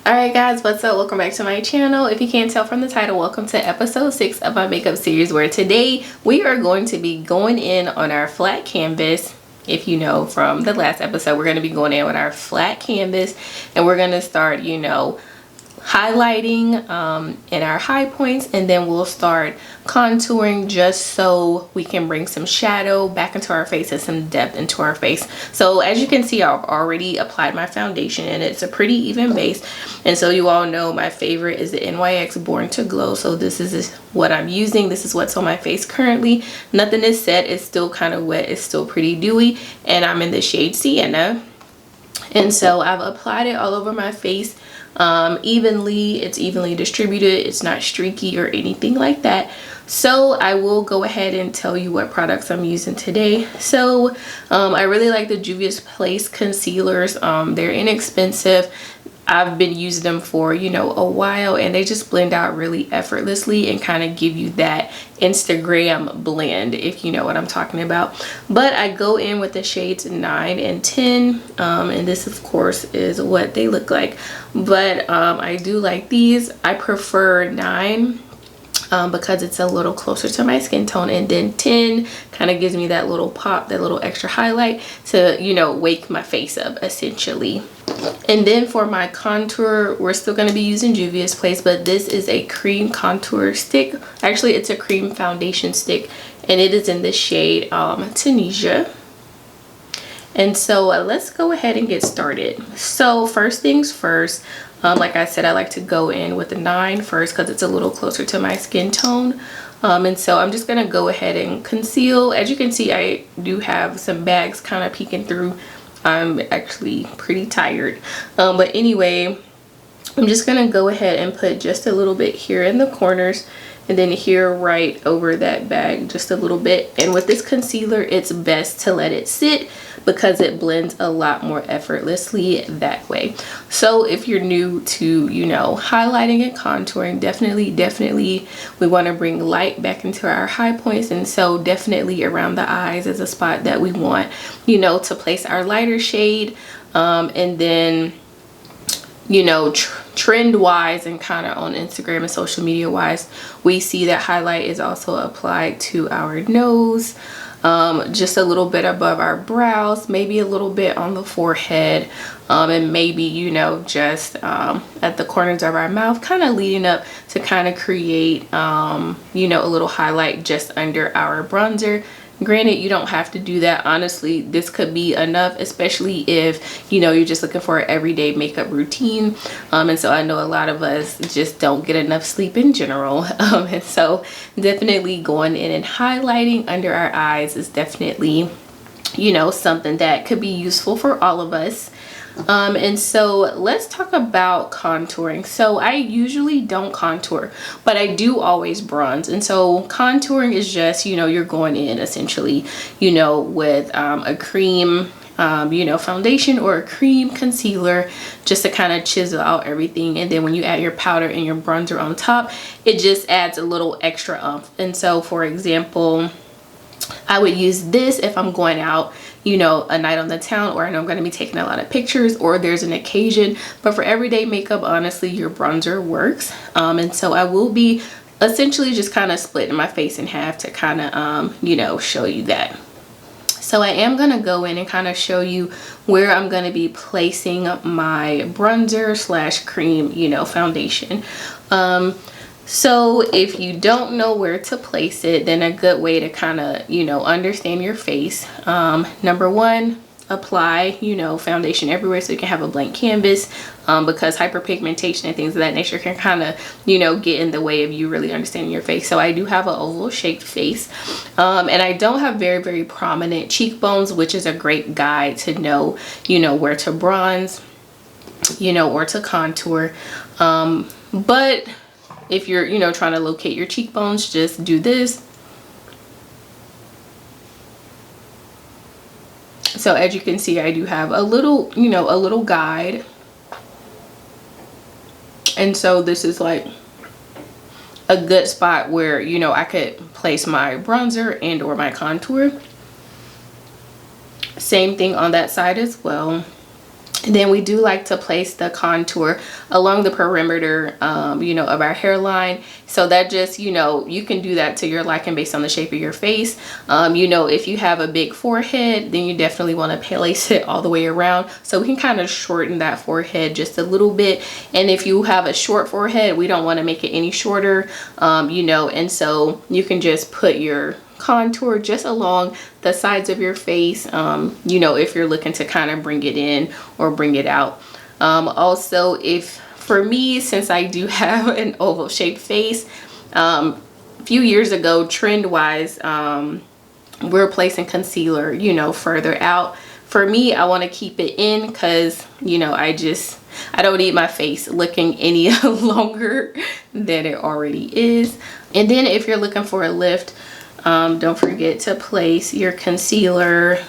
Alright guys, what's up? Welcome back to my channel. If you can't tell from the title, welcome to episode 6 of my makeup series, where today we are going to be going in on our flat canvas. If you know from the last episode, we're going to be going in with our flat canvas and we're going to start, highlighting in our high points, and then we'll start contouring just so we can bring some shadow back into our face and some depth into our face. So as you can see, I've already applied my foundation and it's a pretty even base, and so you all know my favorite is the NYX Born to Glow. So this is what I'm using. This is what's on my face currently. Nothing is set, it's still kind of wet, it's still pretty dewy, and I'm in the shade Sienna. And so I've applied it all over my face evenly. It's evenly distributed, it's not streaky or anything like that. So I will go ahead and tell you what products I'm using today. So I really like the Juvia's Place concealers. They're inexpensive. I've been using them for a while, and they just blend out really effortlessly and kind of give you that Instagram blend, if you know what I'm talking about. But I go in with the shades 9 and 10, and this of course is what they look like. But I do like these. I prefer 9 because it's a little closer to my skin tone, and then 10 kind of gives me that little pop, that little extra highlight to wake my face up essentially. And then for my contour, we're still going to be using Juvia's Place, but this is a cream contour stick. Actually, it's a cream foundation stick, and it is in the shade Tunisia. And so let's go ahead and get started. So first things first, like I said, I like to go in with the 9 first because it's a little closer to my skin tone. And so I'm just going to go ahead and conceal. As you can see, I do have some bags kind of peeking through. I'm actually pretty tired. But anyway, I'm just going to go ahead and put just a little bit here in the corners, and then here right over that bag just a little bit. And with this concealer, it's best to let it sit because it blends a lot more effortlessly that way. So if you're new to highlighting and contouring, definitely we want to bring light back into our high points. And so definitely around the eyes is a spot that we want to place our lighter shade. And then trend wise and kind of on Instagram and social media wise, we see that highlight is also applied to our nose, just a little bit above our brows, maybe a little bit on the forehead, and maybe just at the corners of our mouth, kind of leading up to kind of create a little highlight just under our bronzer. Granted, you don't have to do that. Honestly, this could be enough, especially if you're just looking for an everyday makeup routine. And so I know a lot of us just don't get enough sleep in general, and so definitely going in and highlighting under our eyes is definitely something that could be useful for all of us. And so let's talk about contouring. So I usually don't contour, but I do always bronze. And so contouring is just you're going in essentially with a cream foundation or a cream concealer, just to kind of chisel out everything. And then when you add your powder and your bronzer on top, it just adds a little extra oomph. And so for example, I would use this if I'm going out a night on the town, or I know I'm going to be taking a lot of pictures, or there's an occasion. But for everyday makeup, honestly, your bronzer works. And so I will be essentially just kind of splitting my face in half to kind of show you that. So I am going to go in and kind of show you where I'm going to be placing my bronzer slash cream foundation. So if you don't know where to place it, then a good way to kind of, understand your face. Number one, apply, foundation everywhere so you can have a blank canvas, because hyperpigmentation and things of that nature can kind of, get in the way of you really understanding your face. So I do have an oval shaped face, and I don't have very, very prominent cheekbones, which is a great guide to know, where to bronze, or to contour. But if you're trying to locate your cheekbones, just do this. So as you can see, I do have a little, a little guide. And so this is like a good spot where, I could place my bronzer and or my contour. Same thing on that side as well. Then we do like to place the contour along the perimeter, you know, of our hairline. So that just, you know, you can do that to your liking based on the shape of your face. You know, if you have a big forehead, then you definitely want to place it all the way around. So we can kind of shorten that forehead just a little bit. And if you have a short forehead, we don't want to make it any shorter, you know, and so you can just put your contour just along the sides of your face, you know, if you're looking to kind of bring it in or bring it out. Also, if for me, since I do have an oval shaped face, a few years ago, trend wise, we're placing concealer, you know, further out. For me, I want to keep it in because, you know, I don't need my face looking any longer than it already is. And then if you're looking for a lift, don't forget to place your concealer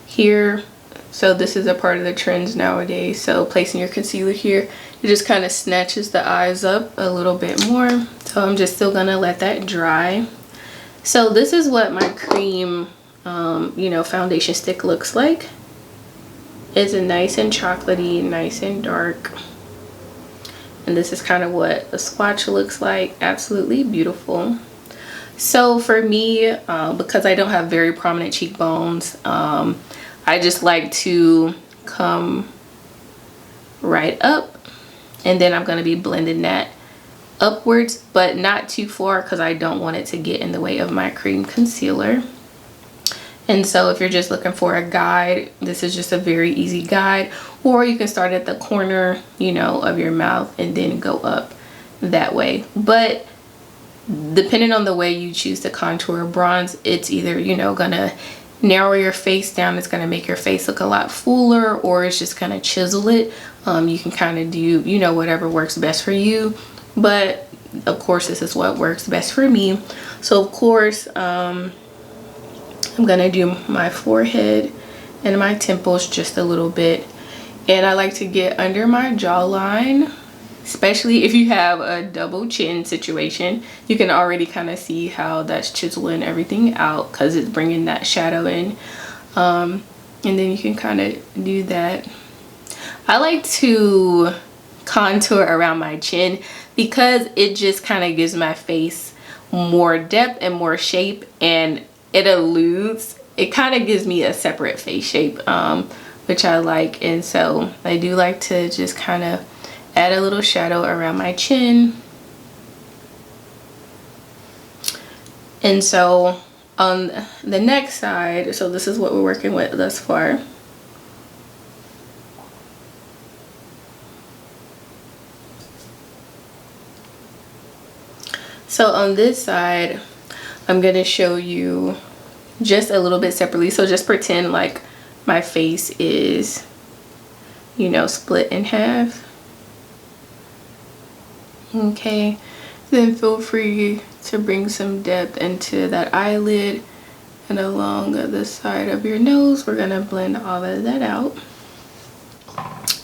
here. So this is a part of the trends nowadays. So placing your concealer here, it just kind of snatches the eyes up a little bit more. So I'm just still gonna let that dry. So this is what my cream, you know, foundation stick looks like. It's a nice and chocolatey, nice and dark. And this is kind of what a swatch looks like. Absolutely beautiful. So for me, because I don't have very prominent cheekbones, I just like to come right up, and then I'm going to be blending that upwards, but not too far because I don't want it to get in the way of my cream concealer. And so if you're just looking for a guide, this is just a very easy guide, or you can start at the corner, you know, of your mouth and then go up that way. But depending on the way you choose to contour or bronze, it's either, you know, gonna narrow your face down, it's gonna make your face look a lot fuller, or it's just gonna chisel it. You can kind of do, you know, whatever works best for you, but of course this is what works best for me. So of course, I'm gonna do my forehead and my temples just a little bit, and I like to get under my jawline. Especially if you have a double chin situation, you can already kind of see how that's chiseling everything out because it's bringing that shadow in. And then you can kind of do that. I like to contour around my chin because it just kind of gives my face more depth and more shape, and it kind of gives me a separate face shape, which I like. And so I do like to just kind of add a little shadow around my chin. And so on the next side, so this is what we're working with thus far. So on this side, I'm gonna show you just a little bit separately. So just pretend like my face is, you know, split in half. Okay, then feel free to bring some depth into that eyelid and along the side of your nose. We're gonna blend all of that out.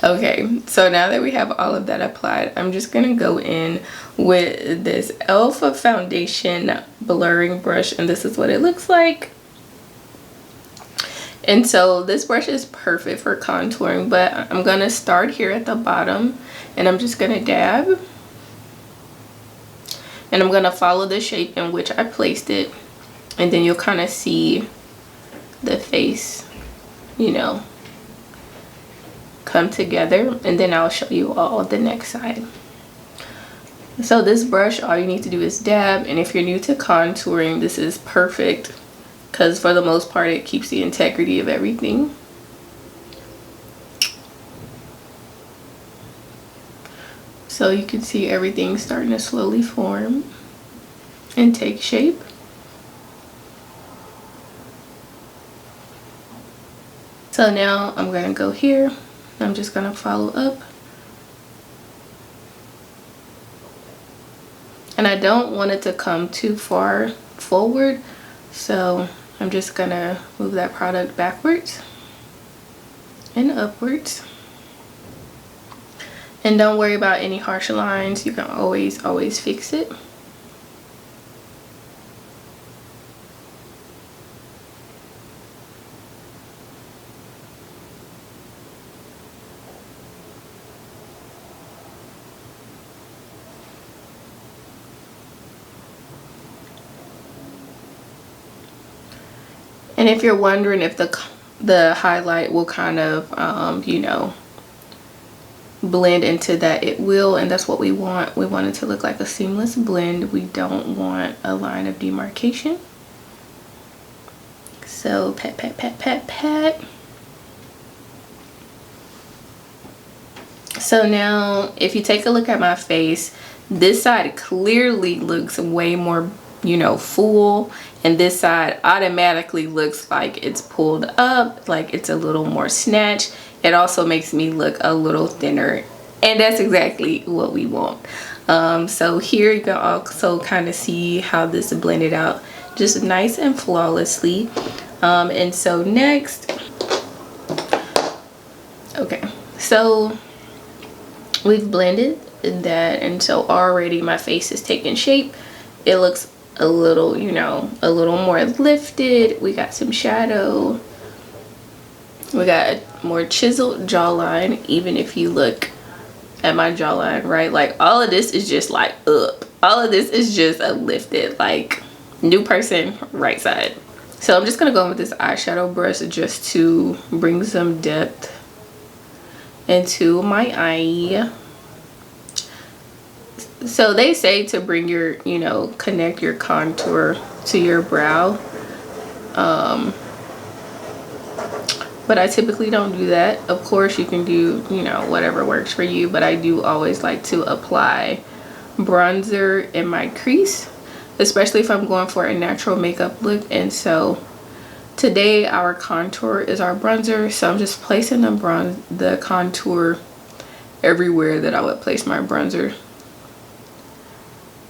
Okay, so now that we have all of that applied, I'm just gonna go in with this e.l.f. foundation blurring brush, and this is what it looks like. And so this brush is perfect for contouring, but I'm gonna start here at the bottom and I'm just gonna dab. And I'm gonna follow the shape in which I placed it, and then you'll kind of see the face, you know, come together, and then I'll show you all the next side. So this brush, all you need to do is dab, and if you're new to contouring, this is perfect because for the most part it keeps the integrity of everything. So you can see everything starting to slowly form and take shape. So now I'm going to go here. I'm just going to follow up. And I don't want it to come too far forward, so I'm just going to move that product backwards and upwards. And don't worry about any harsh lines. You can always fix it. And if you're wondering if the highlight will kind of you know, blend into that, it will, and that's what we want. We want it to look like a seamless blend. We don't want a line of demarcation. So pat, pat, pat, pat, pat. So now if you take a look at my face, this side clearly looks way more, you know, full, and this side automatically looks like it's pulled up, like it's a little more snatched. It also makes me look a little thinner, and that's exactly what we want. So here you can also kind of see how this blended out just nice and flawlessly. And so next, okay, so we've blended that, and so already my face is taking shape. It looks a little, you know, a little more lifted. We got some shadow. We got a more chiseled jawline. Even if you look at my jawline, right, like all of this is just like up. All of this is just a lifted, like new person, right side. So I'm just gonna go in with this eyeshadow brush just to bring some depth into my eye. So they say to bring your, you know, connect your contour to your brow. But I typically don't do that. Of course, you can do, you know, whatever works for you, but I do always like to apply bronzer in my crease, especially if I'm going for a natural makeup look. And so today our contour is our bronzer, so I'm just placing the contour everywhere that I would place my bronzer,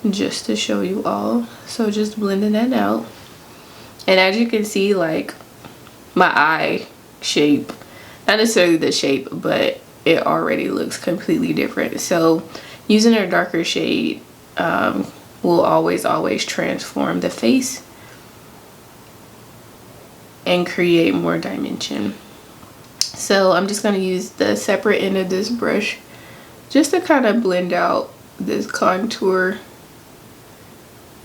just to show you all. So just blending that out, and as you can see, like my eye shape, not necessarily the shape, but it already looks completely different. So using a darker shade will always transform the face and create more dimension. So I'm just going to use the separate end of this brush just to kind of blend out this contour,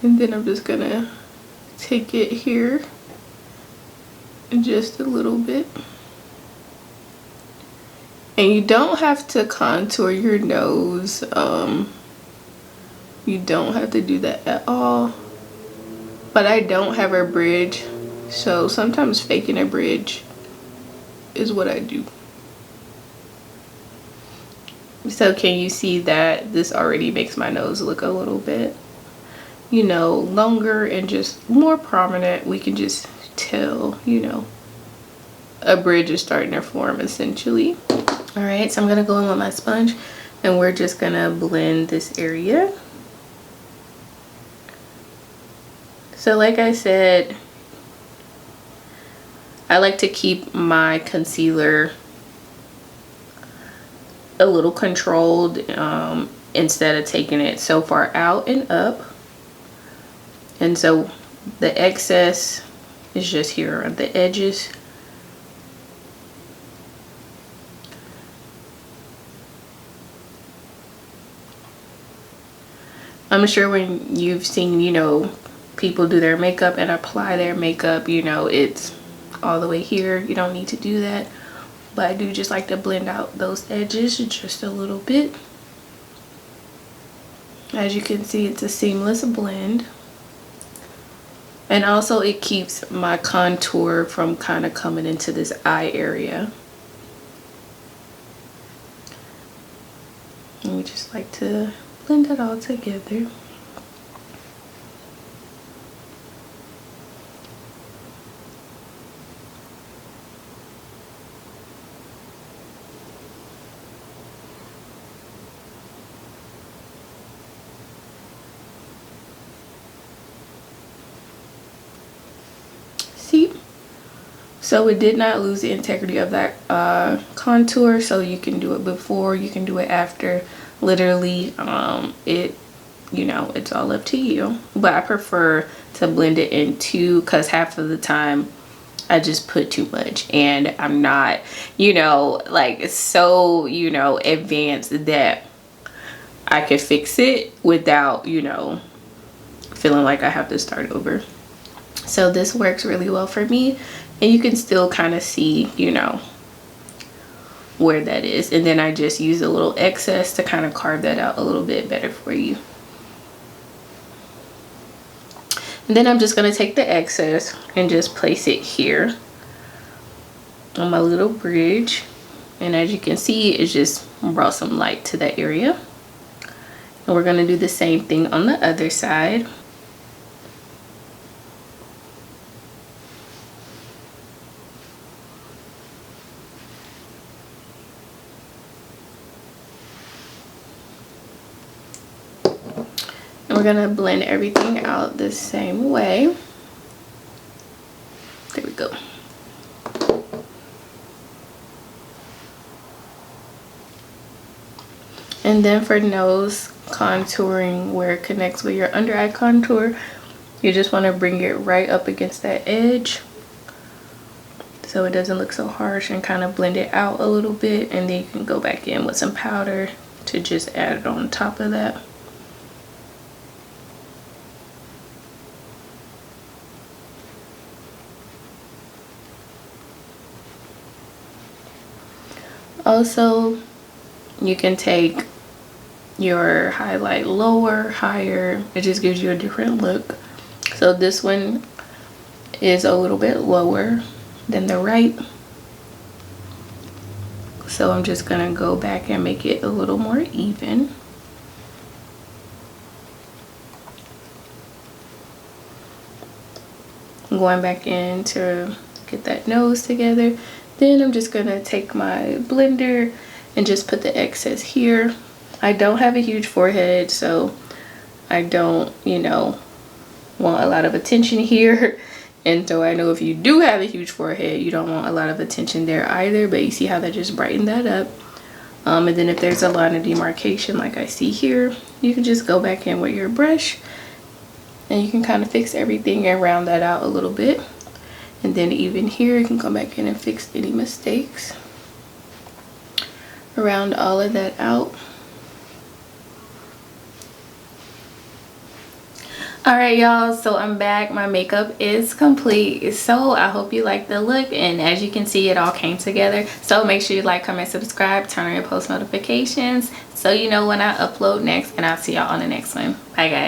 and then I'm just gonna take it here just a little bit. And you don't have to contour your nose, you don't have to do that at all, but I don't have a bridge, so sometimes faking a bridge is what I do. So can you see that this already makes my nose look a little bit, you know, longer and just more prominent? We can just tell, you know, a bridge is starting to form essentially. All right, so I'm gonna go in with my sponge and we're just gonna blend this area. So like I said, I like to keep my concealer a little controlled instead of taking it so far out and up. And so the excess is just here around the edges. I'm sure when you've seen, you know, people do their makeup and apply their makeup, you know, it's all the way here. You don't need to do that. But I do just like to blend out those edges just a little bit. As you can see, it's a seamless blend. And also it keeps my contour from kind of coming into this eye area. And we just like to blend it all together. See? So it did not lose the integrity of that contour. So you can do it before, you can do it after. Literally, it, you know, it's all up to you. But I prefer to blend it in two, because half of the time I just put too much and I'm not, you know, like so, you know, advanced that I could fix it without, you know, feeling like I have to start over. So this works really well for me, and you can still kind of see, you know, where that is. And then I just use a little excess to kind of carve that out a little bit better for you. And then I'm just going to take the excess and just place it here on my little bridge. And as you can see, it just brought some light to that area. And we're going to do the same thing on the other side. And we're going to blend everything out the same way. There we go. And then for nose contouring, where it connects with your under eye contour, you just want to bring it right up against that edge so it doesn't look so harsh, and kind of blend it out a little bit. And then you can go back in with some powder to just add it on top of that. Also, you can take your highlight lower, higher. It just gives you a different look. So this one is a little bit lower than the right. So I'm just gonna go back and make it a little more even. I'm going back in to get that nose together. Then I'm just gonna take my blender and just put the excess here. I don't have a huge forehead, so I don't, you know, want a lot of attention here. And so I know if you do have a huge forehead, you don't want a lot of attention there either. But you see how that just brightened that up. And then if there's a line of demarcation like I see here, you can just go back in with your brush and you can kind of fix everything and round that out a little bit. And then even here, you can come back in and fix any mistakes. Round all of that out. Alright y'all, so I'm back. My makeup is complete. So I hope you like the look, and as you can see, it all came together. So make sure you like, comment, subscribe, turn on your post notifications so you know when I upload next, and I'll see y'all on the next one. Bye guys.